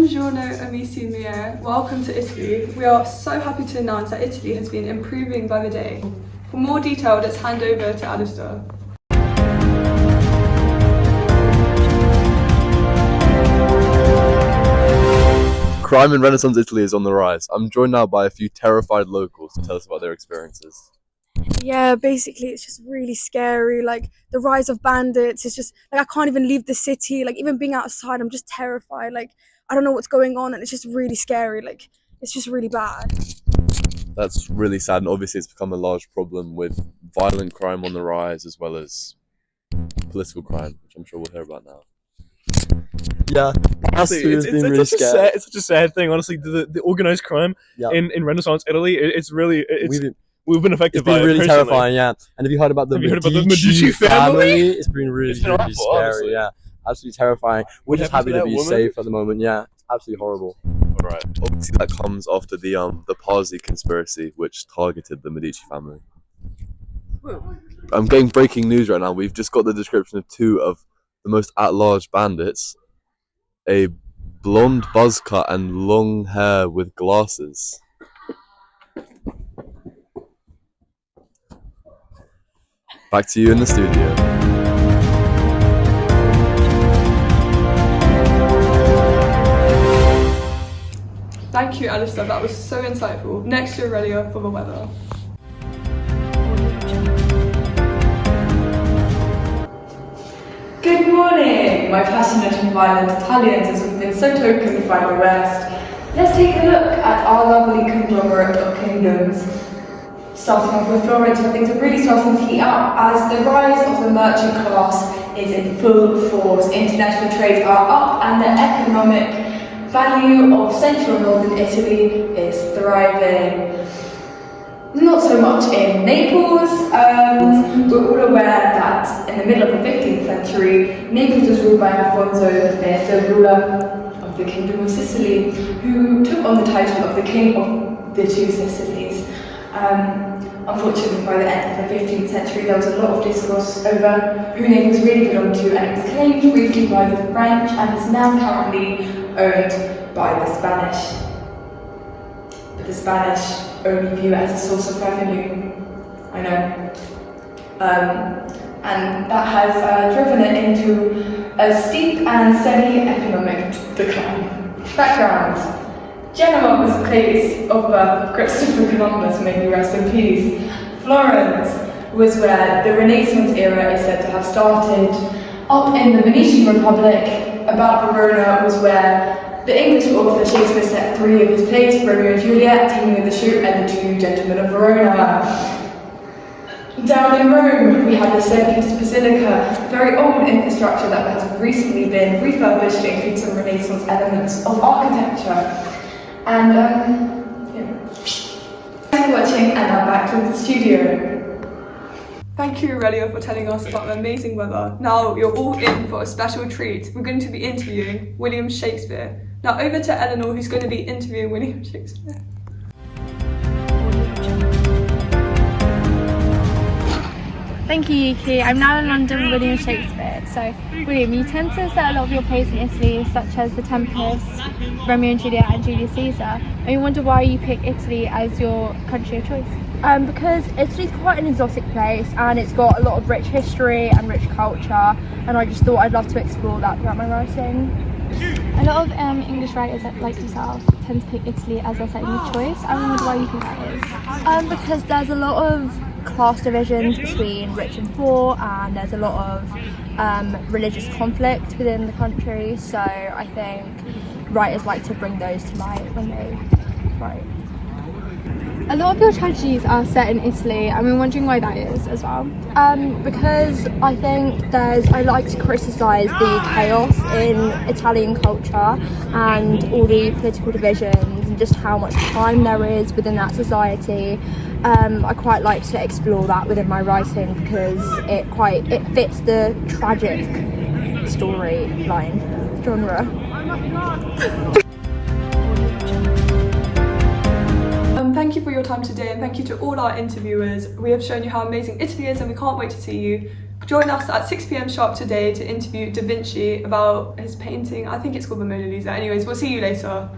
Buongiorno amici miei, welcome to Italy. We are so happy to announce that Italy has been improving by the day. For more detail, let's hand over to Alistair. Crime in Renaissance Italy is on the rise. I'm joined now by a few terrified locals to tell us about their experiences. Yeah, basically it's just really scary, like the rise of bandits. It's just like I can't even leave the city, like even being outside I'm just terrified, like I don't know what's going on and it's just really scary, like it's just really bad. That's really sad, and obviously it's become a large problem with violent crime on the rise as well as political crime, which I'm sure we'll hear about now. Yeah, Honestly, it's such a sad thing. Honestly, the organized crime in Renaissance Italy, we've been affected by it. It's been really personally. terrifying, yeah. And have you heard about the Medici family? It's been really awful, scary, honestly. yeah. Absolutely terrifying. We're just happy to be safe at the moment, yeah. It's absolutely horrible. Alright, obviously that comes after the Pazzi conspiracy, which targeted the Medici family. I'm getting breaking news right now. We've just got the description of two of the most at-large bandits. A blonde buzz cut and long hair with glasses. Back to you in the studio. Thank you, Alistair, that was so insightful. Next to Aurelia for the weather. Good morning, my passionate and violent Italians, as we've been so token by the West. Let's take a look at our lovely conglomerate of kingdoms. Starting off with Florence, where things are really starting to heat up as the rise of the merchant class is in full force. International trades are up and the economic value of central and northern Italy is thriving. Not so much in Naples. We're all aware that in the middle of the 15th century, Naples was ruled by Alfonso V, the ruler of the Kingdom of Sicily, who took on the title of the King of the Two Sicilies. Unfortunately, by the end of the 15th century, there was a lot of discourse over who Naples really belonged to, and it was claimed briefly by the French and is now currently owned by the Spanish. But the Spanish only view it as a source of revenue. I know. And that has driven it into a steep and steady economic decline. Background. Genoa was the place of Christopher Columbus, may he rest in peace. Florence was where the Renaissance era is said to have started. Up in the Venetian Republic, about Verona, was where the English author Shakespeare set three of his plays, Romeo and Juliet, Taming of the Shrew, and The Two Gentlemen of Verona. Down in Rome, we have the St. Peter's Basilica, a very old infrastructure that has recently been refurbished to include some Renaissance elements of architecture. And, Thanks for watching, and now back to the studio. Thank you, Aurelia, for telling us about the amazing weather. Now you're all in for a special treat. We're going to be interviewing William Shakespeare. Now over to Eleanor, who's going to be interviewing William Shakespeare. Thank you, Yuki. I'm now in London with William Shakespeare. So, William, you tend to set a lot of your plays in Italy, such as The Tempest, Romeo and Juliet, and Julius Caesar. And you wonder why you pick Italy as your country of choice. Because Italy's quite an exotic place, and it's got a lot of rich history and rich culture, and I just thought I'd love to explore that throughout my writing. A lot of English writers like yourself tend to pick Italy as their second choice. I wonder why you think that is. Because there's a lot of class divisions between rich and poor, and there's a lot of religious conflict within the country, so I think writers like to bring those to light when they write. A lot of your tragedies are set in Italy, and we're wondering why that is as well. Because I think I like to criticise the chaos in Italian culture and all the political divisions and just how much crime there is within that society. I quite like to explore that within my writing because it fits the tragic storyline genre. Thank you for your time today, and thank you to all our interviewers. We have shown you how amazing Italy is and we can't wait to see you. Join us at 6 p.m. sharp today to interview Da Vinci about his painting. I think it's called the Mona Lisa. Anyways, we'll see you later.